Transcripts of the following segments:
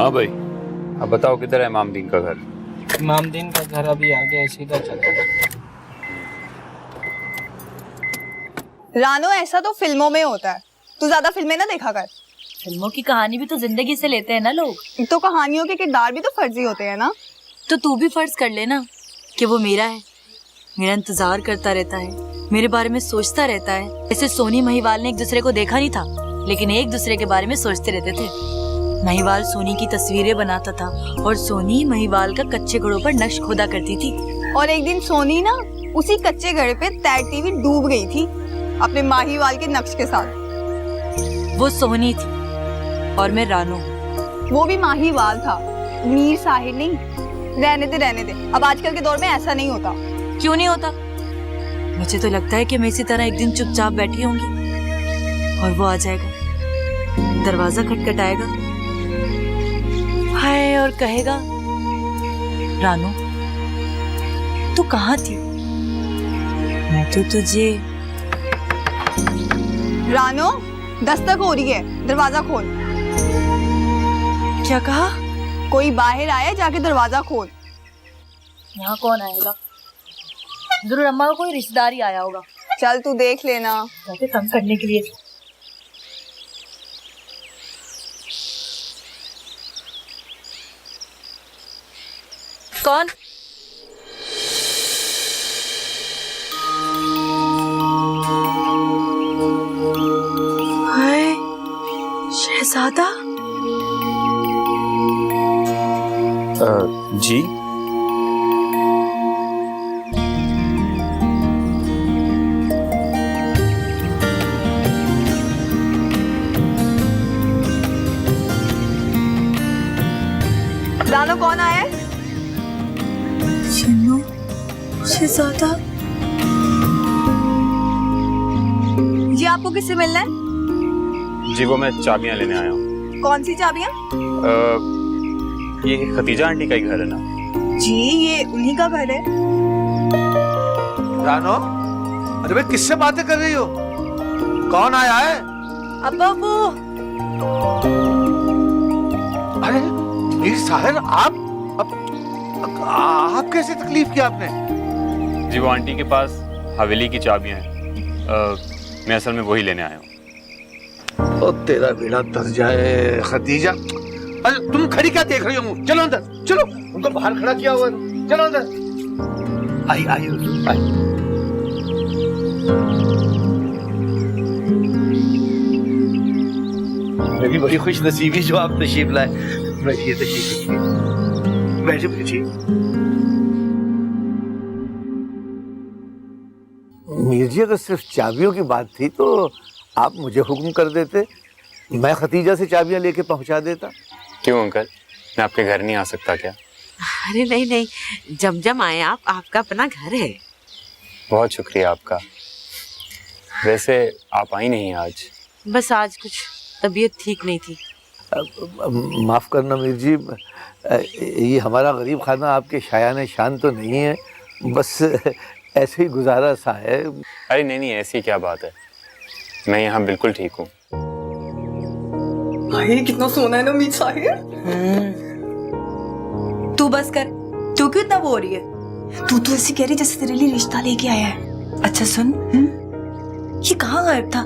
हाँ भाई, अब बताओ किधर है इमामदीन का घर? इमामदीन का घर अभी आगे है, सीधा चलो। रानो, ऐसा तो फिल्मों में होता है, तू ज्यादा फिल्में ना देखा कर। फिल्मों की कहानी भी तो जिंदगी से लेते हैं ना लोग। तो कहानियों के किरदार भी तो फर्जी होते हैं ना। तो तू भी फर्ज कर लेना कि वो मेरा है, मेरा इंतजार करता रहता है, मेरे बारे में सोचता रहता है। जैसे सोनी महिवाल ने एक दूसरे को देखा नहीं था, लेकिन एक दूसरे के बारे में सोचते रहते थे। महिवाल सोनी की तस्वीरें बनाता था और सोनी महिवाल का कच्चे घड़ों पर नक्श खोदा करती थी। और एक दिन सोनी ना उसी कच्चे घड़े पे तैरती हुई डूब गई थी अपने माहीवाल के नक्श के साथ। वो सोनी थी और मैं रानो। वो भी माहीवाल था, मीर साहिर नहीं। रहने दे। अब आजकल के दौर में ऐसा नहीं होता। क्यों नहीं होता? मुझे तो लगता है कि मैं इसी तरह एक दिन चुपचाप बैठी होंगी और वो आ जाएगा, दरवाजा खटखटाएगा, हाय और कहेगा, रानो तू कहाँ थी? मैं तो तुझे। रानो, दस्तक हो रही है, दरवाजा खोल। क्या कहा? कोई बाहर आया, जाके दरवाजा खोल। यहाँ कौन आएगा? जरूर अम्मा का कोई रिश्तेदार ही आया होगा। चल तू देख लेना। जाके तंग करने के लिए। कौन? हाय शहजादा। जी रानो, कौन आया है? शहजादा जी, आपको किससे मिलना है? जी, वो मैं चाबियां लेने आया हूँ। कौन सी चाबियां? ये खतीजा आंटी का ही घर है ना? जी, ये उन्हीं का घर है। रानो, अरे भाई किससे बातें कर रही हो? कौन आया है? अब्बा वो। अरे मीर साहिर, आप कैसे तकलीफ किया आपने? जी, वो आंटी के पास हवेली की चाबियां हैं। मैं असल में वही लेने आया हूँ। ओ तेरा बेड़ा तर जाए खतीजा। अरे तुम खड़ी क्या देख रही हो? चलो अंदर, चलो। उनको बाहर खड़ा किया हुआ है, चलो अंदर। आई। मैं भी बड़ी खुश नसीबी जो आप तशरीफ लाए। बैठिए, तशरीफ बैठिए। मीर जी, अगर सिर्फ चाबियों की बात थी तो आप मुझे हुक्म कर देते, मैं खतीजा से चाबियां लेके पहुंचा देता। क्यों अंकल, मैं आपके घर नहीं आ सकता क्या? अरे नहीं, जम आए आप, आपका अपना घर है। बहुत शुक्रिया आपका। वैसे आप आई नहीं आज? बस आज कुछ तबीयत ठीक नहीं थी। माफ करना मीर जी, ये हमारा गरीब खाना आपके शायान शान तो नहीं है, बस ऐसे ही गुजारा सा है। अरे नहीं, ऐसी क्या बात है, मैं यहाँ बिल्कुल ठीक हूँ। भाई कितना सोना है ना मीर साहिर। तू बस कर, तू क्यों इतना वो हो रही है? तू तो ऐसी कह रही जैसे तेरे लिए रिश्ता लेके आया है। अच्छा सुन, ये कहाँ गायब था?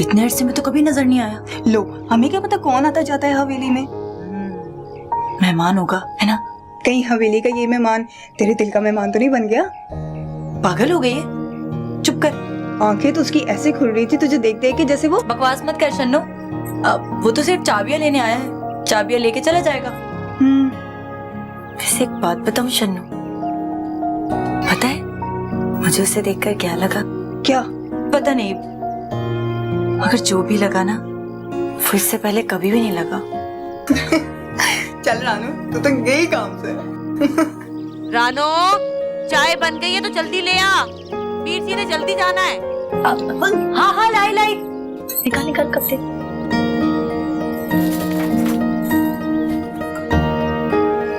इतने अरसे में तो कभी नजर नहीं आया। लो, हमें क्या पता कौन आता जाता है हवेली में। मेहमान होगा, है ना? कहीं हवेली का ये मेहमान तेरे दिल का मेहमान तो नहीं बन गया? पागल हो गई है? चुप कर। आंखें तो उसकी ऐसे खुल रही थी तुझे देख देख के जैसे वो। बकवास मत कर शन्नो। अब वो तो सिर्फ चाबियां लेने आया है, चाबियां लेके चला जाएगा। वैसे एक बात बताऊं शन्नो, पता है मुझे उसे देखकर क्या लगा? क्या? पता नहीं, मगर जो भी लगा ना वो इससे पहले कभी भी नहीं लगा। चल रानू, तू तो गई काम से। रानो, चाय बन गई है तो जल्दी ले आ, मीर जी ने जल्दी जाना है। हाँ लाई निकाल कब से।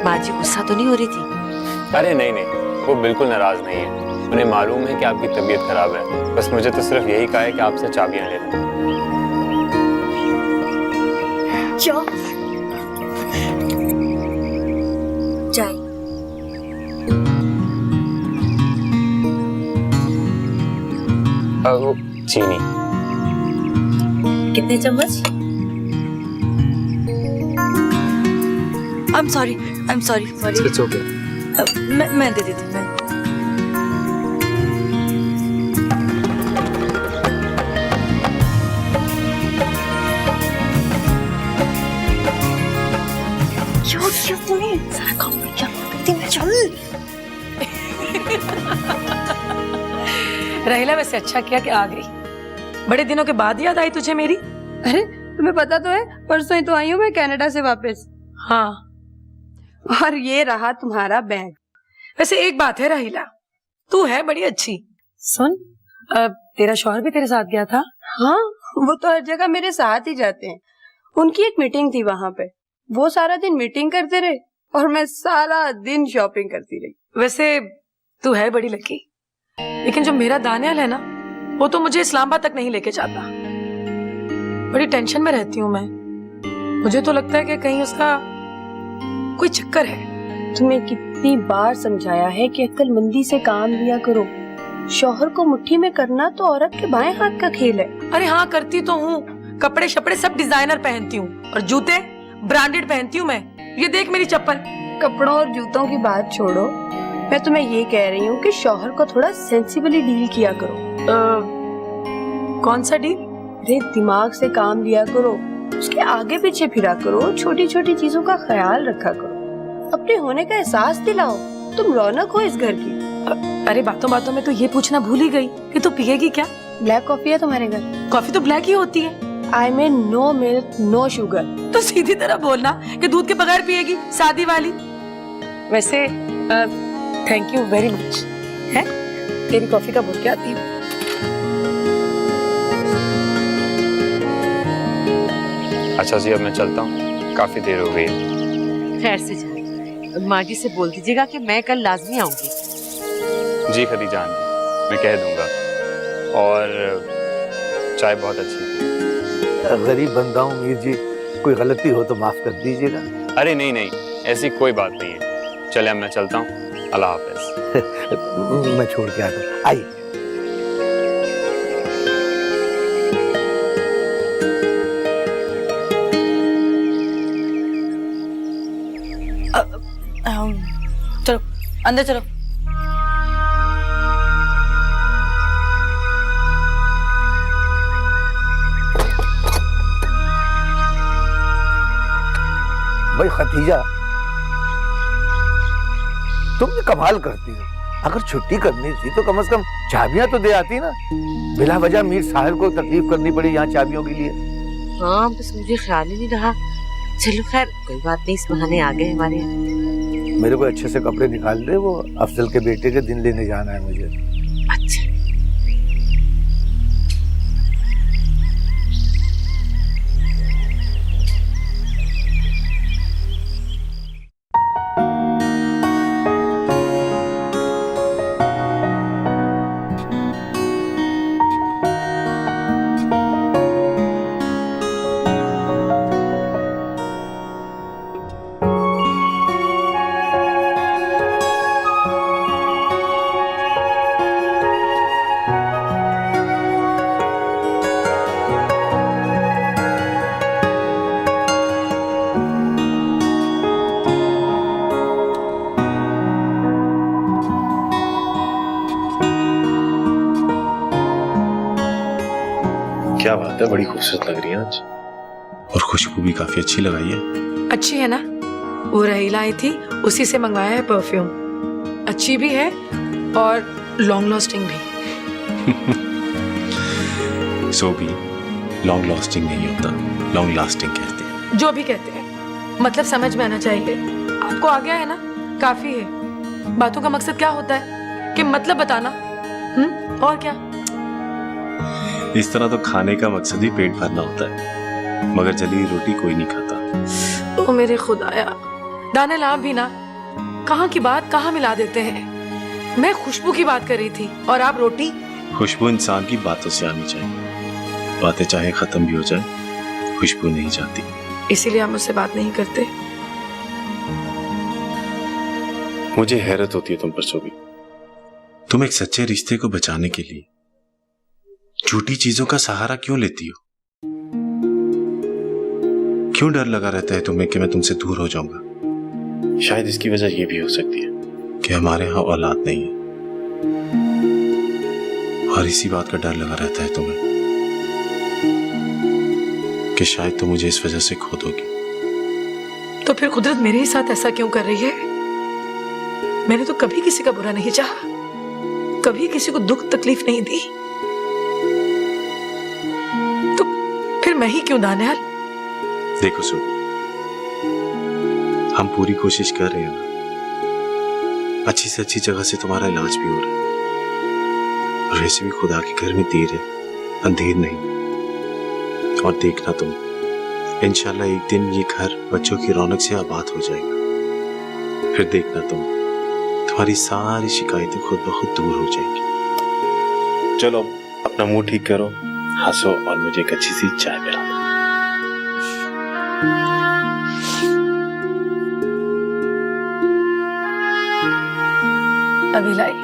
माँ जी गुस्सा तो नहीं हो रही थी? अरे नहीं, वो बिल्कुल नाराज नहीं है। उन्हें मालूम है कि आपकी तबीयत खराब है, बस मुझे तो सिर्फ यही कहा है कि आपसे चाबियां ले लो। क्या? चीनी। कितने चम्मच? I am sorry it's okay. मैं दे देती हूँ। सारा काम मैं क्या करती मैं चल। रहीला वैसे अच्छा किया कि आ गई। बड़े दिनों के बाद याद आई तुझे मेरी। अरे तुम्हें पता तो है, परसों ही तो आई हूँ मैं कनाडा से वापस। हाँ, और ये रहा तुम्हारा बैग। वैसे एक बात है रहीला, तू है बड़ी अच्छी। सुन, तेरा शौहर भी तेरे साथ गया था? हाँ, वो तो हर जगह मेरे साथ ही जाते हैं। उनकी एक मीटिंग थी वहाँ पे, वो सारा दिन मीटिंग करते रहे और मैं सारा दिन शॉपिंग करती रही। वैसे तू है बड़ी लकी, लेकिन जो मेरा दानियाल है ना, वो तो मुझे इस्लामाबाद तक नहीं लेके जाता। बड़ी टेंशन में रहती हूँ मैं। मुझे तो लगता है कि कहीं उसका कोई चक्कर है। तुम्हें कितनी बार समझाया है कि अक्लमंदी से काम लिया करो। शौहर को मुट्ठी में करना तो औरत के बाएं हाथ का खेल है। अरे हाँ, करती तो हूँ। कपड़े शपड़े सब डिजाइनर पहनती हूँ और जूते ब्रांडेड पहनती हूँ मैं। ये देख मेरी चप्पल। कपड़ों और जूतों की बात छोड़ो, मैं तुम्हें ये कह रही हूँ कि शौहर को थोड़ा सेंसिबली डील किया करो। कौन सा डील? अरे दिमाग से काम लिया करो, उसके आगे पीछे फिरा करो, छोटी छोटी चीजों का ख्याल रखा करो, अपने होने का एहसास दिलाओ। तुम रौनक हो इस घर की। अरे बातों बातों में तो ये पूछना भूल ही गई कि तू पिएगी क्या? ब्लैक कॉफी है तुम्हारे घर? कॉफी तो ब्लैक ही होती है। I mean no milk no sugar. तो सीधी तरह बोलना कि दूध के बगैर पिएगी, सादी वाली। वैसे थैंक यू वेरी मच। है तेरी कॉफी का बोल के आती हूँ। अच्छा जी, अब मैं चलता हूँ, काफी देर हो गई है। खैर से जाए। माँ जी से बोल दीजिएगा कि मैं कल लाजमी आऊंगी। जी खदीजान, मैं कह दूंगा। और चाय बहुत अच्छी थी। गरीब बंदा हूँ मीर जी, कोई गलती हो तो माफ कर दीजिएगा। अरे नहीं नहीं, ऐसी कोई बात नहीं है। चले, अब मैं चलता हूँ। अल्लाह हाफिज। मैं छोड़ के आता हूँ। आइए। चलो अंदर चलो। भाई खतीजा, तुम भी कमाल करती हो। अगर छुट्टी करनी थी तो कम से कम चाबियां तो दे आती ना। बिला वजह मीर साहिर को तकलीफ करनी पड़ी यहाँ चाबियों के लिए। हाँ, बस मुझे ख्याल ही नहीं रहा। चलो खैर, कोई बात नहीं, इस बहाने आ गए हमारे यहाँ। मेरे को अच्छे से कपड़े निकाल दे, वो अफजल के बेटे के दिन लेने जाना है मुझे। अच्छा। क्या बात है, बड़ी खूबसूरत लग रही है आज। और खुशबू भी काफी अच्छी लगाई है। अच्छी है ना? वो रहीला आई थी, उसी से मंगवाया है परफ्यूम। अच्छी भी है और लॉन्ग लास्टिंग भी। सो भी लॉन्ग लास्टिंग नहीं होता, लॉन्ग लास्टिंग कहते हैं। जो भी कहते हैं, मतलब समझ में आना चाहिए। आपको आ गया है ना, काफी है। बातों का मकसद क्या होता है कि मतलब बताना। और क्या? इस तरह तो खाने का मकसद ही पेट भरना होता है, मगर जली हुई रोटी कोई नहीं खाता। ओ मेरे खुदाया, दाने ला भी ना, कहाँ की बात कहाँ मिला देते हैं। मैं खुशबू की बात कर रही थी और आप रोटी। खुशबू इंसान की बातों से आनी चाहिए। बातें चाहे खत्म भी हो जाए, खुशबू नहीं जाती। इसीलिए आप मुझसे बात नहीं करते। मुझे हैरत होती है तुम पर सोबी। तुम एक सच्चे रिश्ते को बचाने के लिए झूठी चीजों का सहारा क्यों लेती हो? क्यों डर लगा रहता है तुम्हें कि मैं तुमसे दूर हो जाऊंगा? शायद इसकी वजह यह भी हो सकती है कि हमारे यहाँ औलाद नहीं है, और इसी बात का डर लगा रहता है तुम्हें कि शायद तुम मुझे इस वजह से खो दोगी। तो फिर कुदरत मेरे ही साथ ऐसा क्यों कर रही है? मैंने तो कभी किसी का बुरा नहीं चाहा, कभी किसी को दुख तकलीफ नहीं दी, तो फिर मैं ही क्यों दानियाल? देखो सुन, हम पूरी कोशिश कर रहे हैं ना, अच्छी से अच्छी जगह से तुम्हारा इलाज भी हो रहा है, और वैसे भी खुदा के घर में देर है, अंधेर नहीं। और देखना तुम, इंशाल्लाह एक दिन ये घर बच्चों की रौनक से आबाद हो जाएगा। फिर देखना तुम, तुम्हारी सारी शिकायतें खुद ब खुद दूर हो जाएंगी। चलो अपना मुंह ठीक करो, हंसो और मुझे एक अच्छी सी चाय पिला दो। अभी लाई।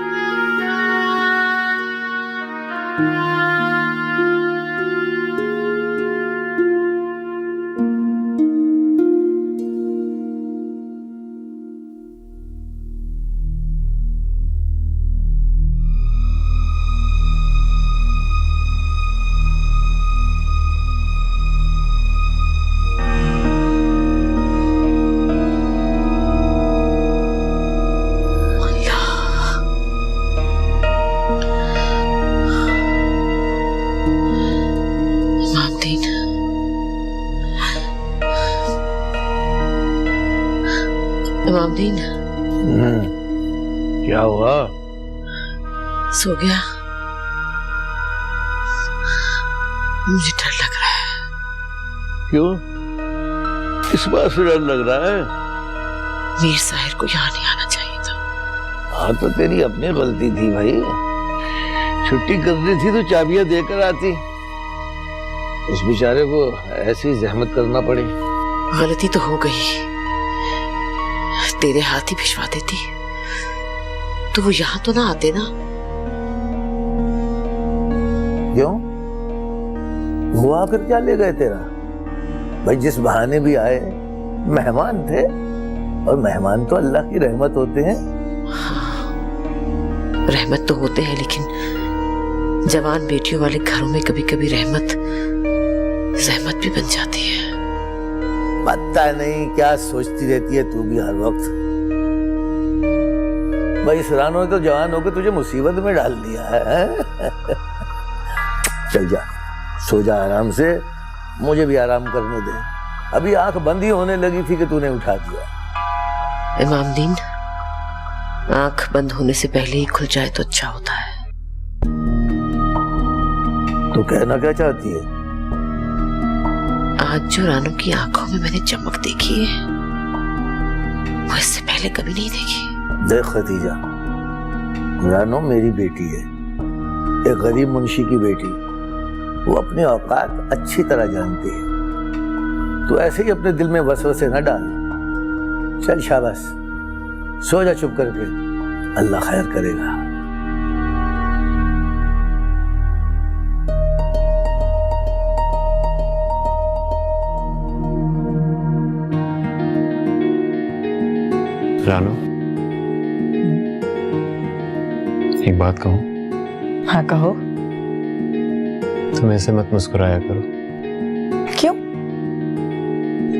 इमामदीन, क्या हुआ? सो गया? मुझे डर लग रहा है। क्यों? किस बात से डर लग रहा है? मीर साहिर को यहाँ नहीं आना चाहिए था। हाँ तो तेरी अपनी गलती थी भाई, छुट्टी करनी थी तो चाबियां देकर आती, उस बेचारे को ऐसी जहमत करना पड़ी। गलती तो हो गई, तेरे हाथ ही भिजवा देती तो वो यहाँ तो ना आते ना। क्यों? वो आकर क्या ले गए तेरा? भाई जिस बहाने भी आए, मेहमान थे, और मेहमान तो अल्लाह की रहमत होते हैं। हाँ, रहमत तो होते हैं, लेकिन जवान बेटियों वाले घरों में कभी कभी रहमत जहमत भी बन जाती है। पता नहीं क्या सोचती रहती है तू भी हर वक्त। भाई इस रानो ने तो जवान होकर तुझे मुसीबत में डाल दिया है। चल जा, सो जा आराम से, मुझे भी आराम करने दे। अभी आंख बंद ही होने लगी थी कि तूने उठा दिया। इमामदीन, आंख बंद होने से पहले ही खुल जाए तो अच्छा होता है। तो कहना क्या चाहती है? आज जो रानू की आंखों में मैंने चमक देखी है, वो इससे पहले कभी नहीं देखी। देख खतीजा, रानो मेरी बेटी है, एक गरीब मुंशी की बेटी। वो अपनी औकात अच्छी तरह जानती है। तो ऐसे ही अपने दिल में वसवसे न डाल। चल शाबाश, सो जा चुप करके, अल्लाह खैर करेगा। रानो, एक बात कहूं? हाँ कहो। तुम ऐसे मत मुस्कुराया करो। क्यों?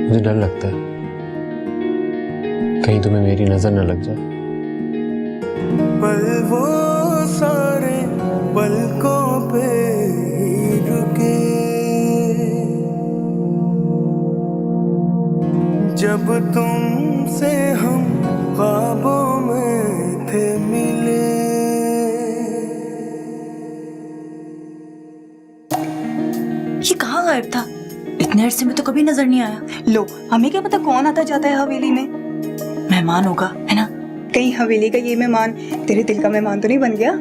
मुझे डर लगता है कहीं तुम्हें मेरी नजर न लग जाए। पल वो सारे पलकों पे ही रुके, जब तुमसे हम ख्वाबों में थे मिले। ये कहाँ गायब था? इतने अरसे में तो कभी नजर नहीं आया। लो, हमें क्या पता कौन आता जाता है हवेली में। मेहमान होगा, है ना? कहीं हवेली का ये मेहमान तेरे दिल का मेहमान तो नहीं बन गया?